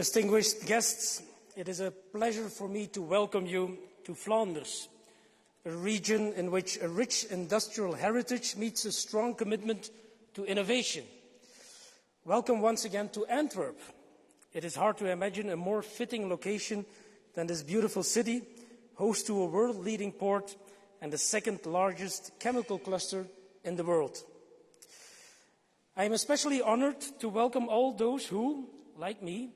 Distinguished guests, it is a pleasure for me to welcome you to Flanders, a region in which a rich industrial heritage meets a strong commitment to innovation. Welcome once again to Antwerp. It is hard to imagine a more fitting location than this beautiful city, host to a world-leading port and the second largest chemical cluster in the world. I am especially honored to welcome all those who, like me,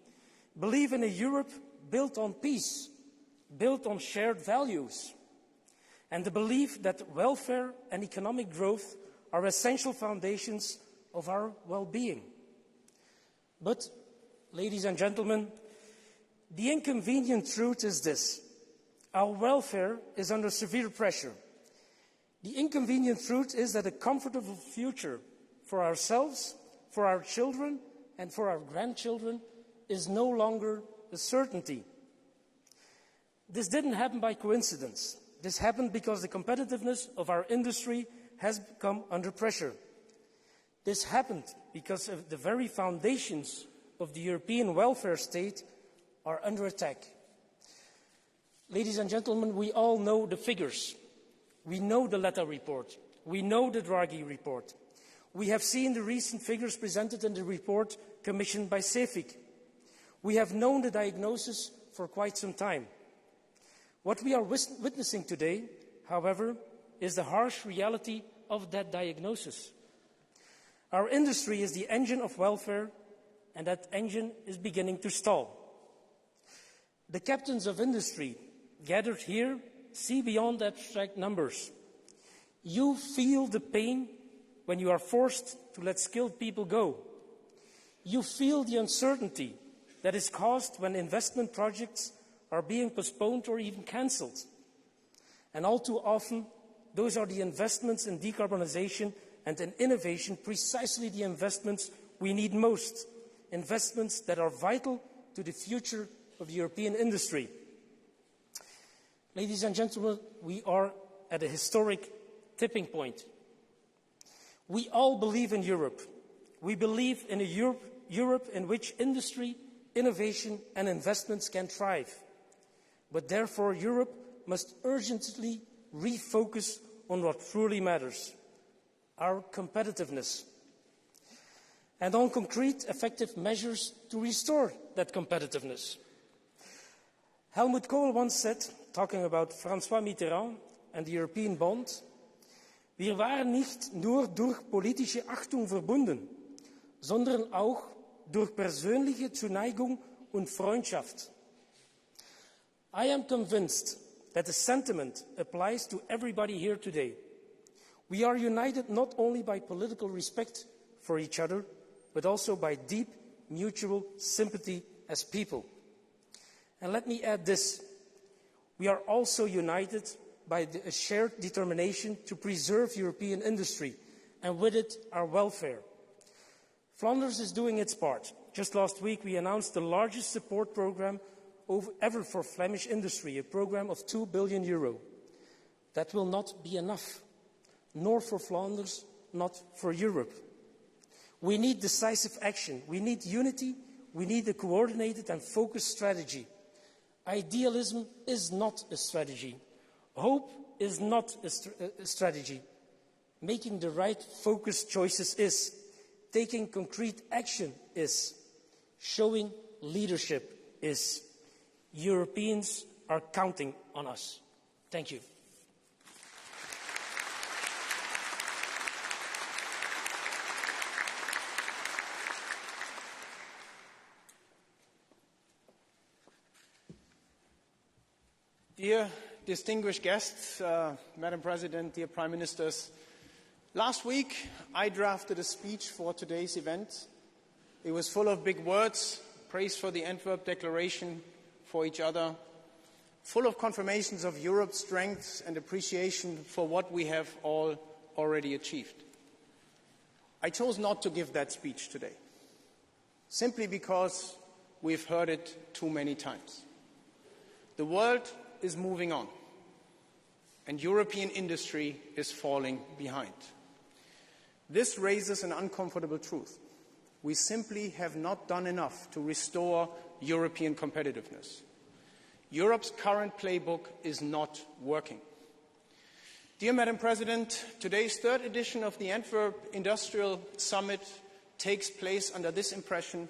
believe in a Europe built on peace, built on shared values, and the belief that welfare and economic growth are essential foundations of our well-being. But, ladies and gentlemen, the inconvenient truth is this: our welfare is under severe pressure. The inconvenient truth is that a comfortable future for ourselves, for our children, and for our grandchildren is no longer a certainty. This didn't happen by coincidence. This happened because the competitiveness of our industry has come under pressure. This happened because of the very foundations of the European welfare state are under attack. Ladies and gentlemen, we all know the figures. We know the Letta report. We know the Draghi report. We have seen the recent figures presented in the report commissioned by CEFIC. We have known the diagnosis for quite some time. What we are witnessing today, however, is the harsh reality of that diagnosis. Our industry is the engine of welfare, and that engine is beginning to stall. The captains of industry gathered here see beyond abstract numbers. You feel the pain when you are forced to let skilled people go. You feel the uncertainty that is caused when investment projects are being postponed or even cancelled. And all too often, those are the investments in decarbonization and in innovation, precisely the investments we need most, investments that are vital to the future of the European industry. Ladies and gentlemen, we are at a historic tipping point. We all believe in Europe. We believe in a Europe in which industry, innovation and investments can thrive. But therefore, Europe must urgently refocus on what truly matters: our competitiveness, and on concrete, effective measures to restore that competitiveness. Helmut Kohl once said, talking about François Mitterrand and the European bond, "Wir waren nicht nur durch politische Achtung verbunden, sondern auch durch persönliche Zuneigung und Freundschaft." I am convinced that the sentiment applies to everybody here today. We are united not only by political respect for each other, but also by deep mutual sympathy as people. And let me add this: we are also united by a shared determination to preserve European industry, and with it our welfare. Flanders is doing its part. Just last week we announced the largest support programme ever for Flemish industry, a programme of €2 billion. That will not be enough, nor for Flanders, not for Europe. We need decisive action, we need unity, we need a coordinated and focused strategy. Idealism is not a strategy. Hope is not a strategy. Making the right focused choices is. Taking concrete action is. Showing leadership is. Europeans are counting on us. Thank you. Dear distinguished guests, Madam President, dear Prime Ministers, last week I drafted a speech for today's event. It was full of big words, praise for the Antwerp Declaration, for each other, full of confirmations of Europe's strengths and appreciation for what we have all already achieved. I chose not to give that speech today, simply because we've heard it too many times. The world is moving on, and European industry is falling behind. This raises an uncomfortable truth. we simply have not done enough to restore European competitiveness. Europe's current playbook is not working. Dear Madam President, today's third edition of the Antwerp Industrial Summit takes place under this impression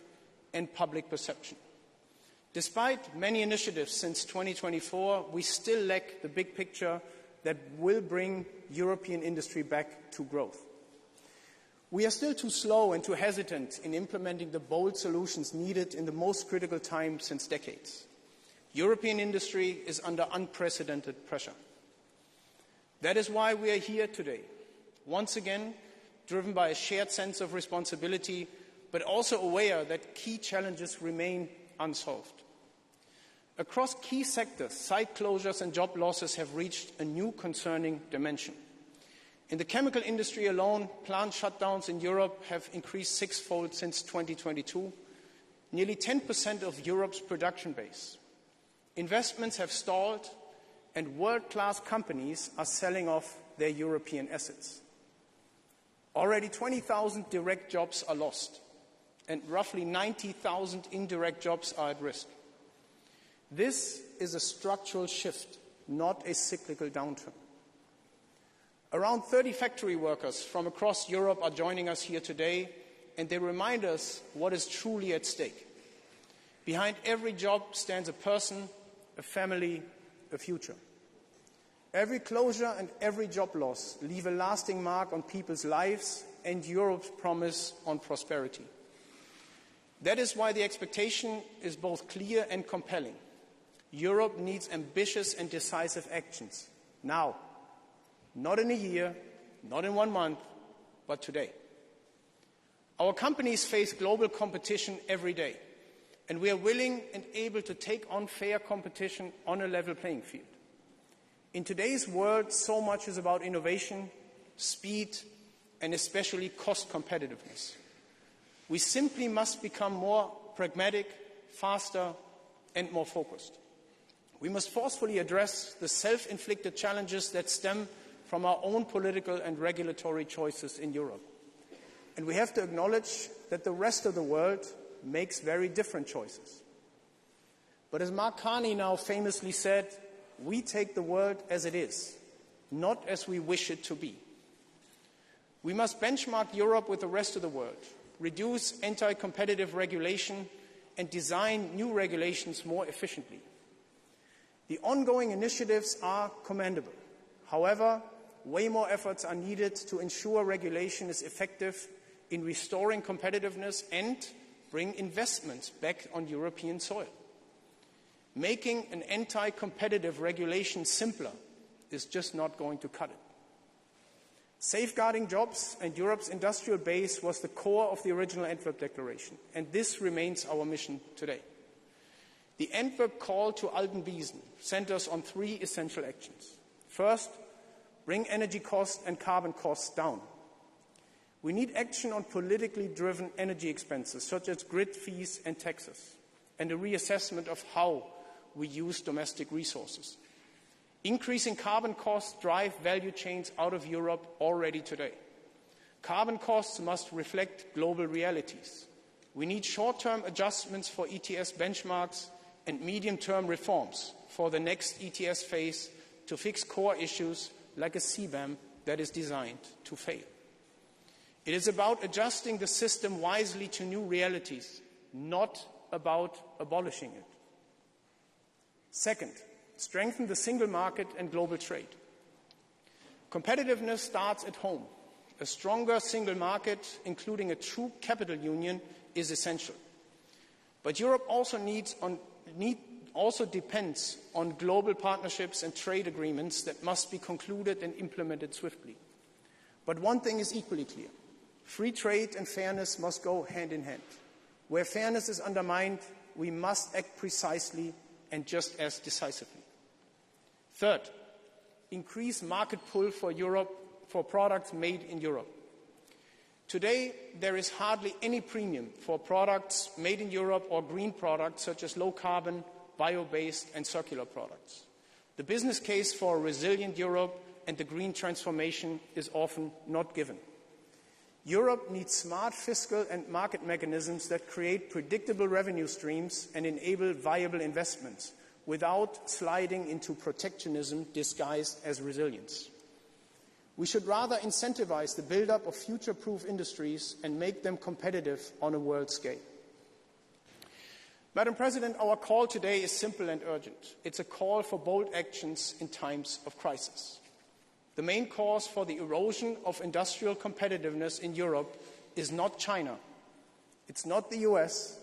and public perception. Despite many initiatives since 2024, we still lack the big picture that will bring European industry back to growth. We are still too slow and too hesitant in implementing the bold solutions needed in the most critical time since decades. European industry is under unprecedented pressure. That is why we are here today, once again, driven by a shared sense of responsibility, but also aware that key challenges remain unsolved. Across key sectors, site closures and job losses have reached a new concerning dimension. In the chemical industry alone, plant shutdowns in Europe have increased sixfold since 2022, nearly 10% of Europe's production base. Investments have stalled, and world-class companies are selling off their European assets. Already 20,000 direct jobs are lost, and roughly 90,000 indirect jobs are at risk. This is a structural shift, not a cyclical downturn. Around 30 factory workers from across Europe are joining us here today, and they remind us what is truly at stake. Behind every job stands a person, a family, a future. Every closure and every job loss leave a lasting mark on people's lives and Europe's promise on prosperity. That is why the expectation is both clear and compelling. Europe needs ambitious and decisive actions, now. Not in a year, not in 1 month, but today. Our companies face global competition every day, and we are willing and able to take on fair competition on a level playing field. In today's world, so much is about innovation, speed, and especially cost competitiveness. We simply must become more pragmatic, faster, and more focused. We must forcefully address the self-inflicted challenges that stem from our own political and regulatory choices in Europe. And we have to acknowledge that the rest of the world makes very different choices. But as Mark Carney now famously said, we take the world as it is, not as we wish it to be. We must benchmark Europe with the rest of the world, reduce anti-competitive regulation, and design new regulations more efficiently. The ongoing initiatives are commendable. However, way more efforts are needed to ensure regulation is effective in restoring competitiveness and bring investments back on European soil. Making an anti-competitive regulation simpler is just not going to cut it. Safeguarding jobs and Europe's industrial base was the core of the original Antwerp Declaration, and this remains our mission today. The Antwerp call to Altenbiesen centers on 3 essential actions. First, bring energy costs and carbon costs down. We need action on politically driven energy expenses, such as grid fees and taxes, and a reassessment of how we use domestic resources. Increasing carbon costs drive value chains out of Europe already today. Carbon costs must reflect global realities. We need short-term adjustments for ETS benchmarks and medium-term reforms for the next ETS phase to fix core issues like a CBAM that is designed to fail. It is about adjusting the system wisely to new realities, not about abolishing it. Second, strengthen the single market and global trade. Competitiveness starts at home. A stronger single market, including a true capital union, is essential. But Europe also depends on global partnerships and trade agreements that must be concluded and implemented swiftly. But one thing is equally clear. Free trade and fairness must go hand in hand. Where fairness is undermined, we must act precisely and just as decisively. Third, increase market pull for Europe for products made in Europe. Today, there is hardly any premium for products made in Europe or green products such as low-carbon, bio-based and circular products. The business case for a resilient Europe and the green transformation is often not given. Europe needs smart fiscal and market mechanisms that create predictable revenue streams and enable viable investments without sliding into protectionism disguised as resilience. We should rather incentivize the build-up of future-proof industries and make them competitive on a world scale. Madam President, our call today is simple and urgent. It's a call for bold actions in times of crisis. The main cause for the erosion of industrial competitiveness in Europe is not China, it's not the US,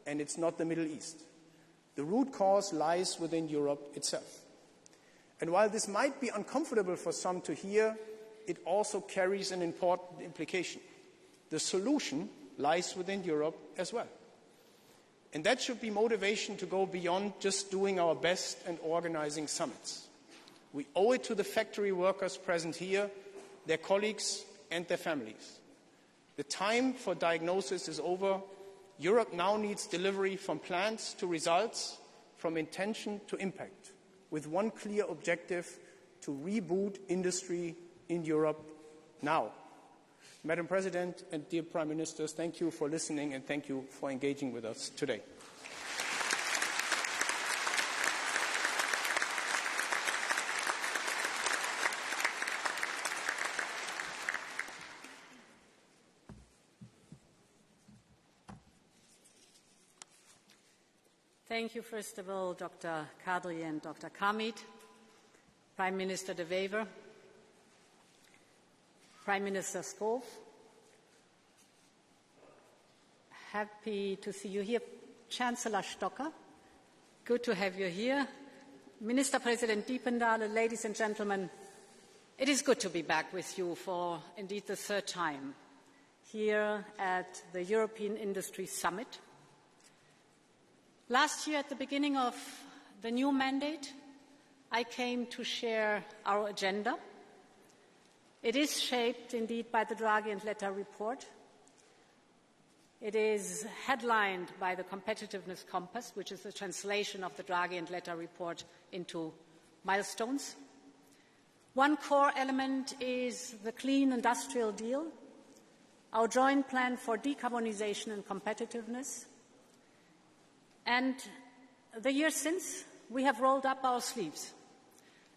and it's not the Middle East. The root cause lies within Europe itself. And while this might be uncomfortable for some to hear, it also carries an important implication. The solution lies within Europe as well. And that should be motivation to go beyond just doing our best and organizing summits. We owe it to the factory workers present here, their colleagues and their families. The time for diagnosis is over. Europe now needs delivery from plans to results, from intention to impact, with one clear objective: to reboot industry in Europe now. Madam President and dear Prime Ministers, thank you for listening and thank you for engaging with us today. Thank you, first of all, Dr. Kadri and Dr. Kamit, Prime Minister De Wever, Prime Minister Skov. Happy to see you here. Chancellor Stocker, good to have you here. Minister President Diependale, ladies and gentlemen, it is good to be back with you for indeed the third time here at the European Industry Summit. Last year, at the beginning of the new mandate, I came to share our agenda. It is shaped indeed by the Draghi and Letta report. It is headlined by the Competitiveness Compass, which is the translation of the Draghi and Letta report into milestones. One core element is the Clean Industrial Deal, our joint plan for decarbonization and competitiveness. And the years since, we have rolled up our sleeves,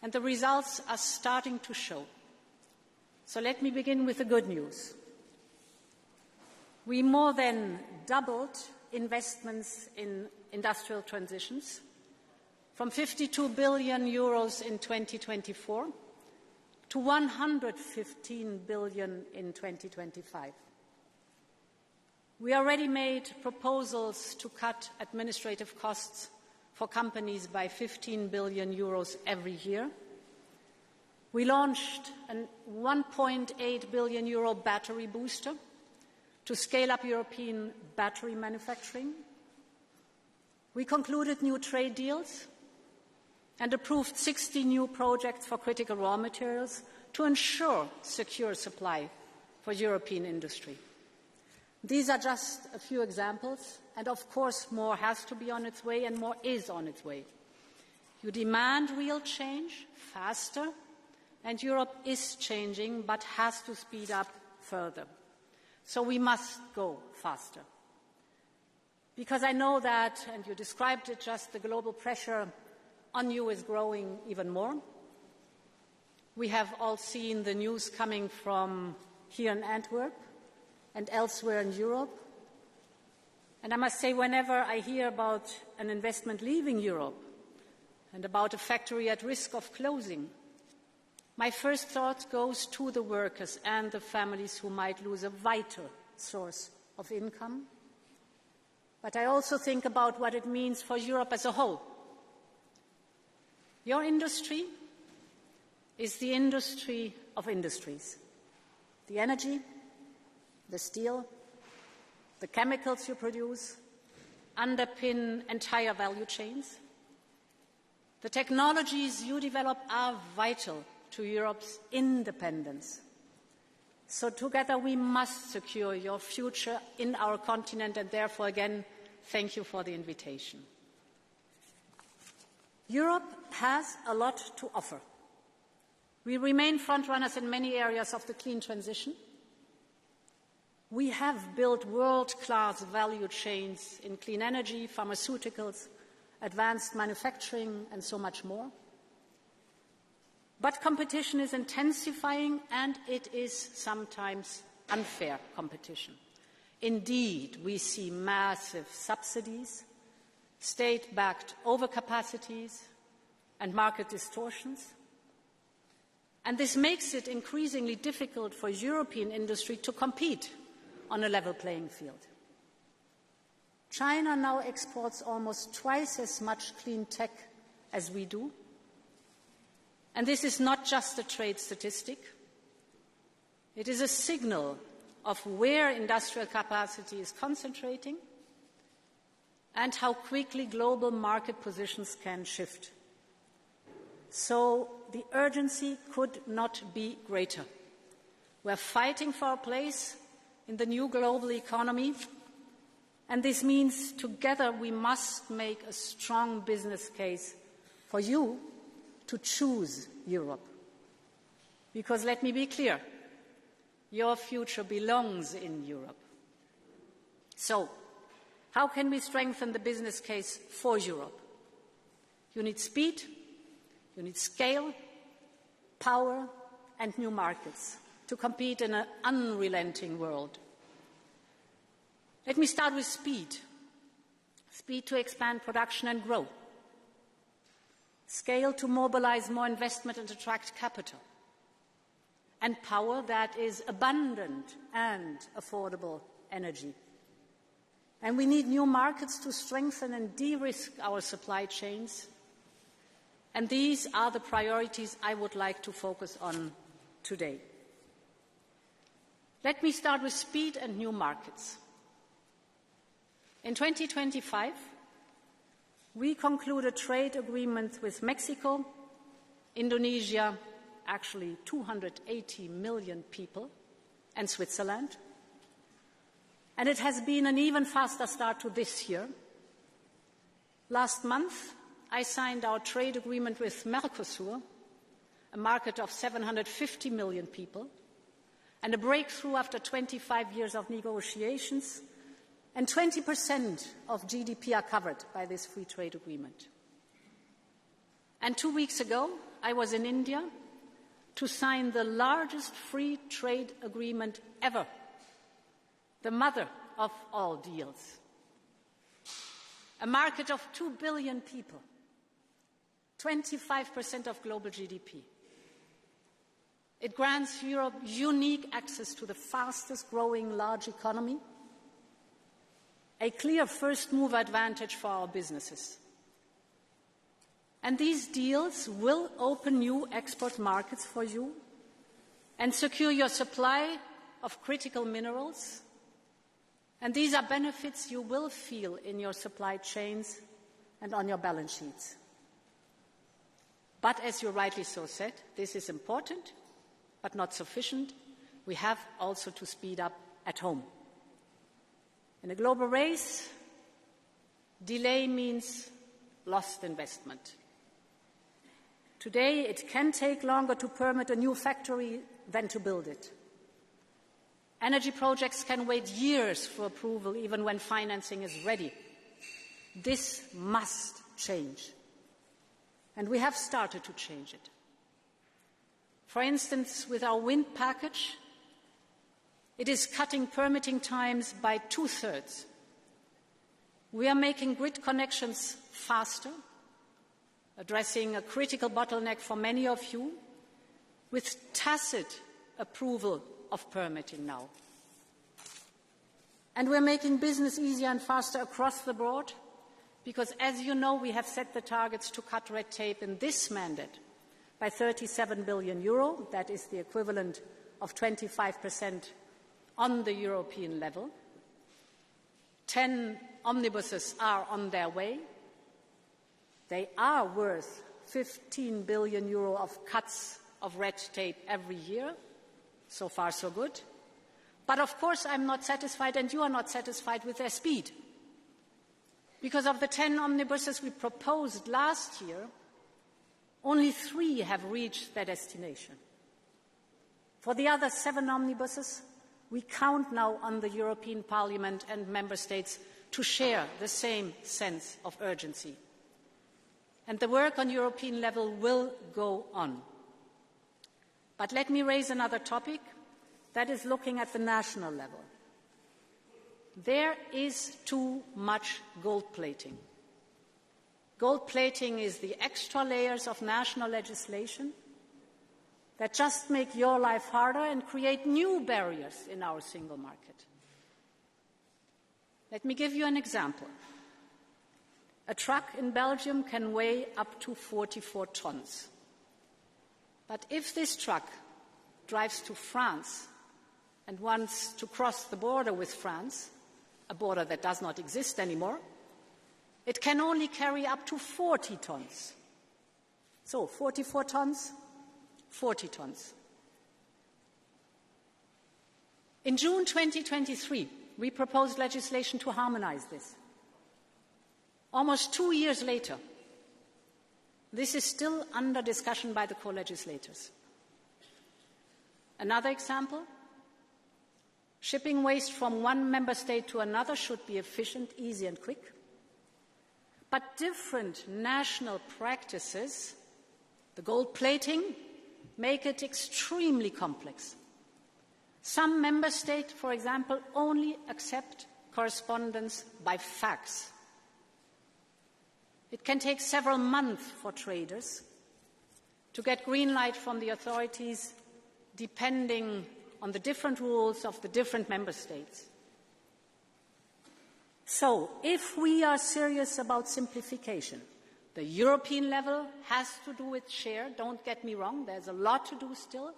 and the results are starting to show. So let me begin with the good news. We more than doubled investments in industrial transitions from 52 billion euros in 2024 to 115 billion in 2025. We already made proposals to cut administrative costs for companies by 15 billion euros every year. We launched a 1.8 billion euro battery booster to scale up European battery manufacturing. We concluded new trade deals and approved 60 new projects for critical raw materials to ensure secure supply for European industry. These are just a few examples, and of course more has to be on its way and more is on its way. You demand real change, faster, and Europe is changing but has to speed up further. So we must go faster. Because I know that, and you described it just, the global pressure on you is growing even more. We have all seen the news coming from here in Antwerp and elsewhere in Europe. And I must say, whenever I hear about an investment leaving Europe and about a factory at risk of closing, my first thought goes to the workers and the families who might lose a vital source of income. But I also think about what it means for Europe as a whole. Your industry is the industry of industries. The energy, the steel, the chemicals you produce underpin entire value chains. The technologies you develop are vital to Europe's independence. So together we must secure your future in our continent, and therefore again, thank you for the invitation. Europe has a lot to offer. We remain frontrunners in many areas of the clean transition. We have built world-class value chains in clean energy, pharmaceuticals, advanced manufacturing, and so much more. But competition is intensifying, and it is sometimes unfair competition. Indeed, we see massive subsidies, state-backed overcapacities, and market distortions. And this makes it increasingly difficult for European industry to compete on a level playing field. China now exports almost twice as much clean tech as we do. And this is not just a trade statistic. It is a signal of where industrial capacity is concentrating and how quickly global market positions can shift. So the urgency could not be greater. We're fighting for our place in the new global economy, and this means together we must make a strong business case for you to choose Europe. Because let me be clear, your future belongs in Europe. So, how can we strengthen the business case for Europe? You need speed, you need scale, power, and new markets to compete in an unrelenting world. Let me start with speed. Speed to expand production and grow. Scale to mobilize more investment and attract capital. And power that is abundant and affordable energy. And we need new markets to strengthen and de-risk our supply chains. And these are the priorities I would like to focus on today. Let me start with speed and new markets. In 2025, we concluded trade agreements with Mexico, Indonesia, actually 280 million people, and Switzerland. And it has been an even faster start to this year. Last month, I signed our trade agreement with Mercosur, a market of 750 million people, and a breakthrough after 25 years of negotiations, and 20% of GDP are covered by this free trade agreement. And 2 weeks ago, I was in India to sign the largest free trade agreement ever, the mother of all deals. A market of 2 billion people, 25% of global GDP. It grants Europe unique access to the fastest growing large economy, a clear first-mover advantage for our businesses. And these deals will open new export markets for you and secure your supply of critical minerals. And these are benefits you will feel in your supply chains and on your balance sheets. But as you rightly so said, this is important, but not sufficient. We have also to speed up at home. In a global race, delay means lost investment. Today, it can take longer to permit a new factory than to build it. Energy projects can wait years for approval, even when financing is ready. This must change. And we have started to change it. For instance, with our wind package, it is cutting permitting times by 2/3. We are making grid connections faster, addressing a critical bottleneck for many of you, with tacit approval of permitting now. And we're making business easier and faster across the board, because, as you know, we have set the targets to cut red tape in this mandate by 37 billion euro. That is the equivalent of 25% on the European level. 10 omnibuses are on their way. They are worth 15 billion euro of cuts of red tape every year. So far, so good. But of course, I'm not satisfied, and you are not satisfied with their speed. Because of the 10 omnibuses we proposed last year, only 3 have reached their destination. For the other 7 omnibuses, We count now on the European Parliament and Member States to share the same sense of urgency. And the work on European level will go on. But let me raise another topic, that is looking at the national level. There is too much gold plating. Gold plating is the extra layers of national legislation that just make your life harder and create new barriers in our single market. Let me give you an example. A truck in Belgium can weigh up to 44 tons. But if this truck drives to France and wants to cross the border with France, a border that does not exist anymore, it can only carry up to 40 tons. So 44 tons, 40 tons. In June 2023, we proposed legislation to harmonize this. Almost 2 years later, this is still under discussion by the co-legislators. Another example, shipping waste from one member state to another should be efficient, easy and quick. But different national practices, the gold plating, make it extremely complex. Some member states, for example, only accept correspondence by fax. It can take several months for traders to get green light from the authorities, depending on the different rules of the different member states. So, if we are serious about simplification, the European level has to do with share, don't get me wrong, there's a lot to do still,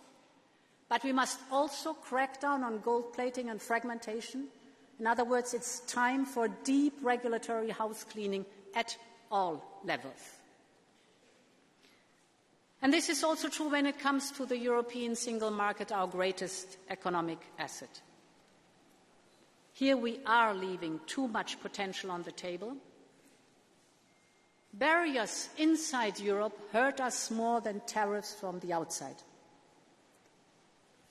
but we must also crack down on gold plating and fragmentation. In other words, it's time for deep regulatory house cleaning at all levels. And this is also true when it comes to the European single market, our greatest economic asset. Here we are leaving too much potential on the table. Barriers inside Europe hurt us more than tariffs from the outside.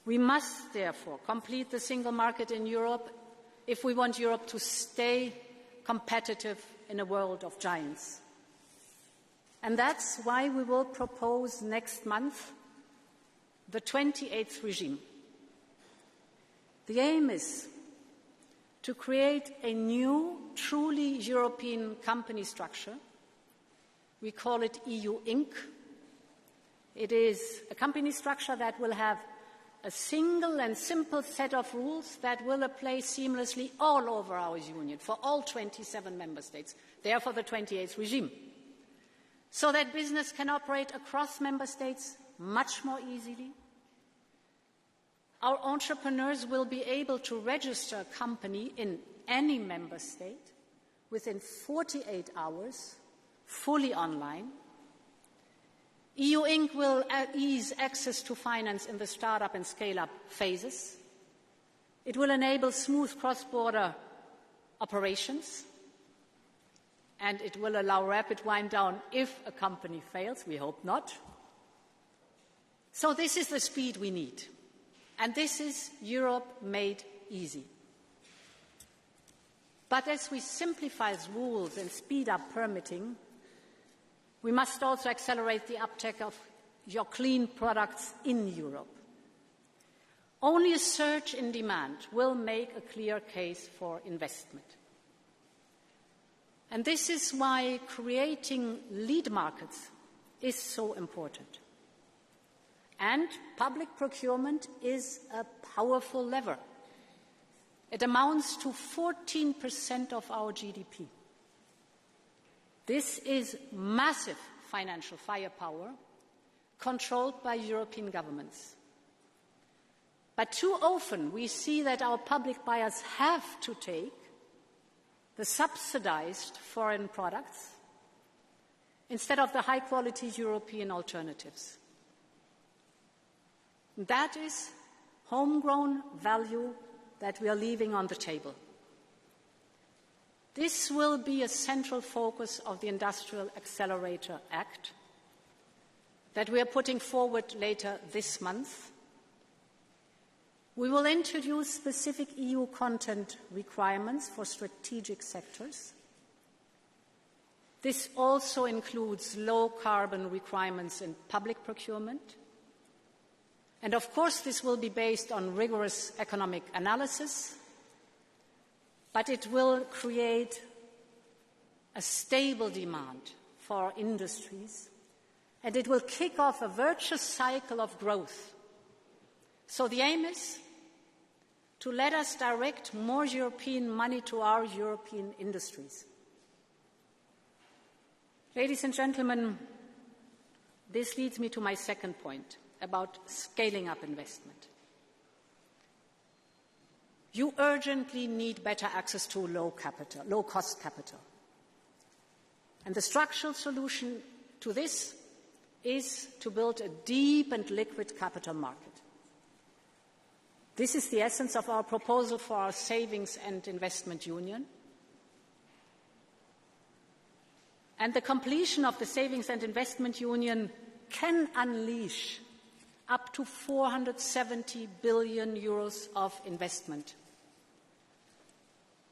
We must therefore complete the single market in Europe if we want Europe to stay competitive in a world of giants. And that's why we will propose next month the 28th regime. The aim is to create a new, truly European company structure. We call it EU Inc. It is a company structure that will have a single and simple set of rules that will apply seamlessly all over our union, for all 27 member states, therefore the 28th regime, so that business can operate across member states much more easily. Our entrepreneurs will be able to register a company in any member state within 48 hours, fully online. EU Inc. will ease access to finance in the start-up and scale-up phases. It will enable smooth cross-border operations, and it will allow rapid wind-down if a company fails. We hope not. So this is the speed we need. And this is Europe made easy. But as we simplify rules and speed up permitting, we must also accelerate the uptake of your clean products in Europe. Only a surge in demand will make a clear case for investment. And this is why creating lead markets is so important. And public procurement is a powerful lever. It amounts to 14% of our GDP. This is massive financial firepower controlled by European governments. But too often we see that our public buyers have to take the subsidized foreign products instead of the high-quality European alternatives. That is homegrown value that we are leaving on the table. This will be a central focus of the Industrial Accelerator Act that we are putting forward later this month. We will introduce specific EU content requirements for strategic sectors. This also includes low-carbon requirements in public procurement. And of course, this will be based on rigorous economic analysis, but it will create a stable demand for our industries, and it will kick off a virtuous cycle of growth. So the aim is to let us direct more European money to our European industries. Ladies and gentlemen, this leads me to my second point about scaling up investment. You urgently need better access to low-cost capital. And the structural solution to this is to build a deep and liquid capital market. This is the essence of our proposal for our Savings and Investment Union. And the completion of the Savings and Investment Union can unleash up to 470 billion euros of investment.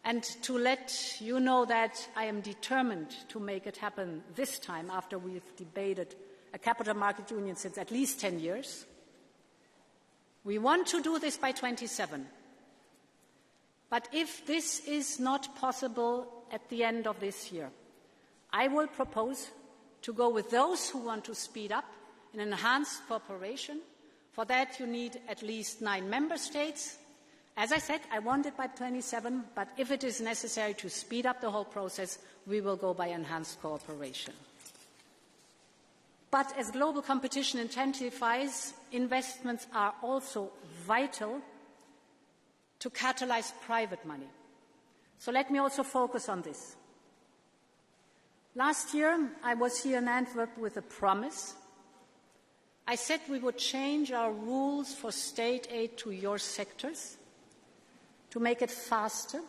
And to let you know that I am determined to make it happen this time, after we've debated a capital market union since at least 10 years. We want to do this by 27. But if this is not possible at the end of this year, I will propose to go with those who want to speed up in enhanced cooperation. For that, you need at least 9 member states. As I said, I want it by 27, but if it is necessary to speed up the whole process, we will go by enhanced cooperation. But as global competition intensifies, investments are also vital to catalyze private money. So let me also focus on this. Last year, I was here in Antwerp with a promise. I said we would change our rules for state aid to your sectors to make it faster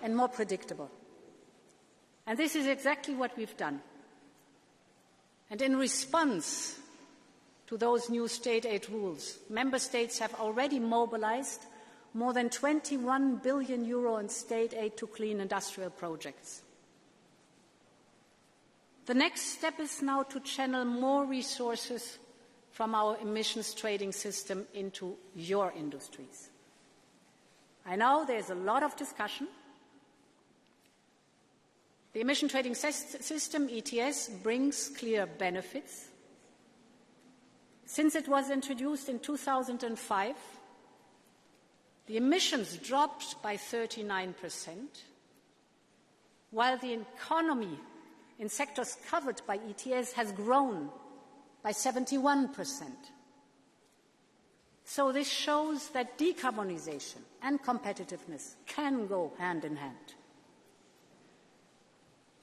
and more predictable. And this is exactly what we've done. And in response to those new state aid rules, member states have already mobilized more than 21 billion euro in state aid to clean industrial projects. The next step is now to channel more resources from our emissions trading system into your industries. I know there's a lot of discussion. The emission trading system, ETS, brings clear benefits. Since it was introduced in 2005, the emissions dropped by 39%, while the economy in sectors covered by ETS has grown by 71%. So this shows that decarbonization and competitiveness can go hand in hand.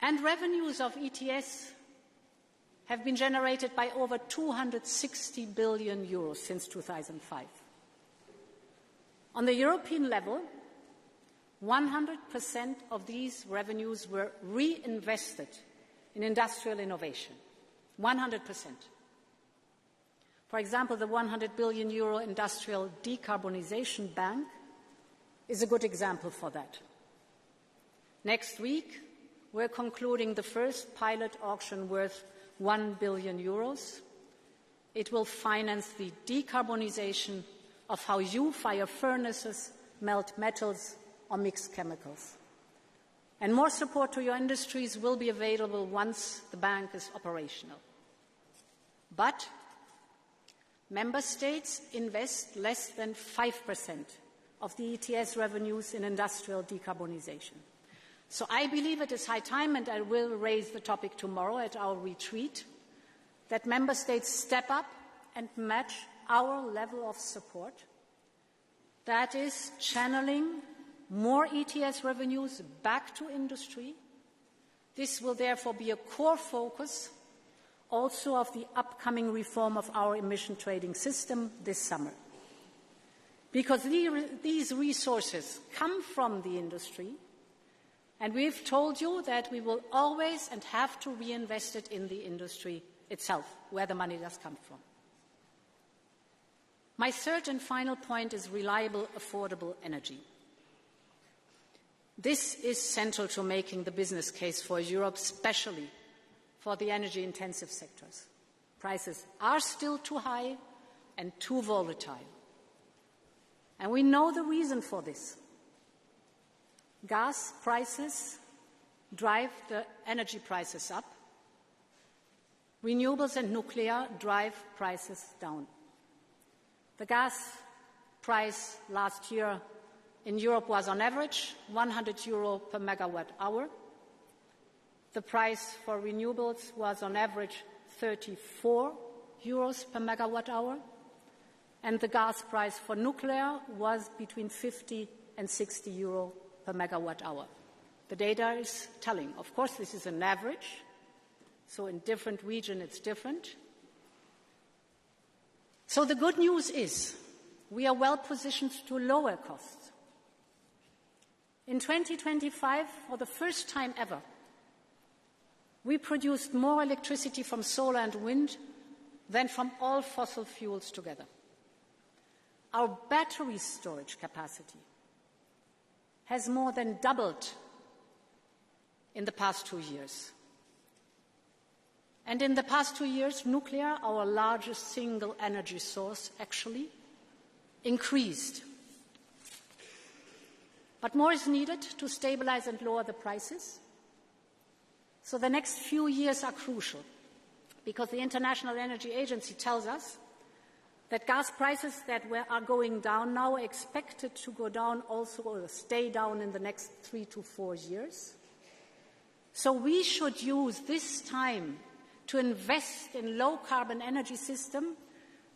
And revenues of ETS have been generated by over 260 billion euros since 2005. On the European level, 100% of these revenues were reinvested in industrial innovation. 100%. For example, the 100 billion euro Industrial Decarbonization Bank is a good example for that. Next week, we're concluding the first pilot auction worth 1 billion euros. It will finance the decarbonization of how you fire furnaces, melt metals, or mix chemicals. And more support to your industries will be available once the bank is operational. But member states invest less than 5% of the ETS revenues in industrial decarbonization. So I believe it is high time, and I will raise the topic tomorrow at our retreat, that member states step up and match our level of support. That is channeling more ETS revenues back to industry. This will therefore be a core focus also of the upcoming reform of our emission trading system this summer. Because these resources come from the industry, and we've told you that we will always and have to reinvest it in the industry itself, where the money does come from. My third and final point is reliable, affordable energy. This is central to making the business case for Europe, especially for the energy-intensive sectors. Prices are still too high and too volatile. And we know the reason for this. Gas prices drive the energy prices up. Renewables and nuclear drive prices down. The gas price last year in Europe was on average €100 per megawatt hour. The price for renewables was on average €34 per megawatt hour. And the gas price for nuclear was between 50 and 60 euro per megawatt hour. The data is telling. Of course, this is an average, so in different regions it's different. So the good news is we are well positioned to lower costs. In 2025, for the first time ever, we produced more electricity from solar and wind than from all fossil fuels together. Our battery storage capacity has more than doubled in the past 2 years. And in the past 2 years, nuclear, our largest single energy source, actually increased. But more is needed to stabilize and lower the prices. So the next few years are crucial, because the International Energy Agency tells us that gas prices that are going down now are expected to go down also, or stay down in the next 3 to 4 years. So we should use this time to invest in low-carbon energy system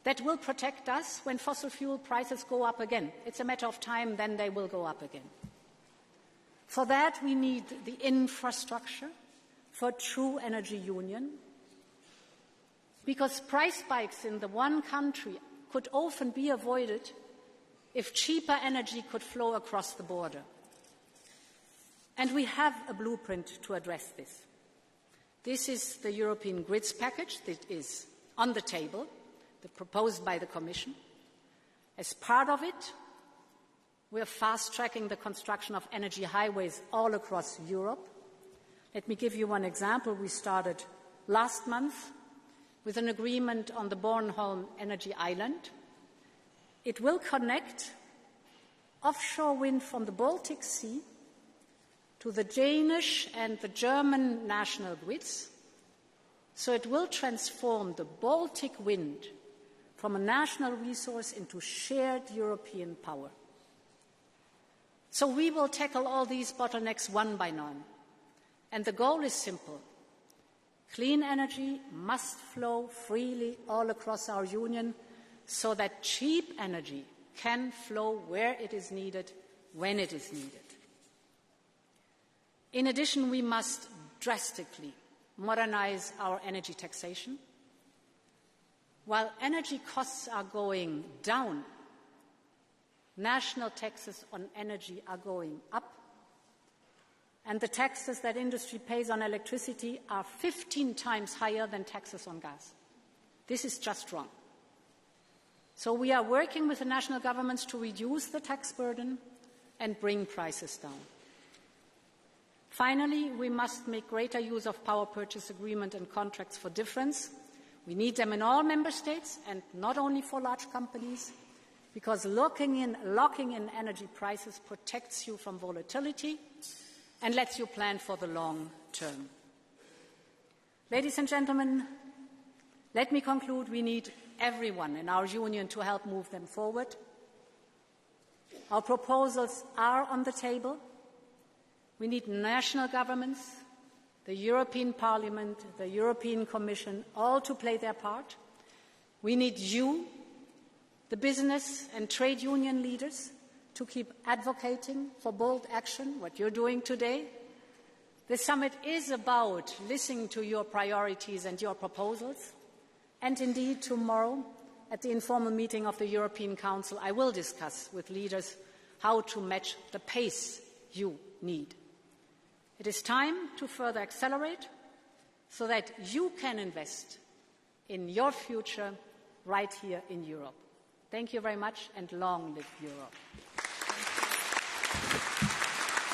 that will protect us when fossil fuel prices go up again. It's a matter of time, then they will go up again. For that, we need the infrastructure for true energy union, because price spikes in the one country could often be avoided if cheaper energy could flow across the border. And we have a blueprint to address this. This is the European Grids Package that is on the table, proposed by the Commission. As part of it, we are fast-tracking the construction of energy highways all across Europe. Let me give you one example. We started last month with an agreement on the Bornholm Energy Island. It will connect offshore wind from the Baltic Sea to the Danish and the German national grids. So it will transform the Baltic wind from a national resource into shared European power. So we will tackle all these bottlenecks one by one. And the goal is simple. Clean energy must flow freely all across our union so that cheap energy can flow where it is needed, when it is needed. In addition, we must drastically modernize our energy taxation. While energy costs are going down, national taxes on energy are going up, and the taxes that industry pays on electricity are 15 times higher than taxes on gas. This is just wrong. So we are working with the national governments to reduce the tax burden and bring prices down. Finally, we must make greater use of power purchase agreement and contracts for difference. We need them in all member states and not only for large companies, because locking in energy prices protects you from volatility and lets you plan for the long term. Ladies and gentlemen, let me conclude. We need everyone in our union to help move them forward. Our proposals are on the table. We need national governments, the European Parliament, the European Commission, all to play their part. We need you, the business and trade union leaders, to keep advocating for bold action, what you're doing today. The summit is about listening to your priorities and your proposals. And indeed, tomorrow, at the informal meeting of the European Council, I will discuss with leaders how to match the pace you need. It is time to further accelerate so that you can invest in your future right here in Europe. Thank you very much, and long live Europe.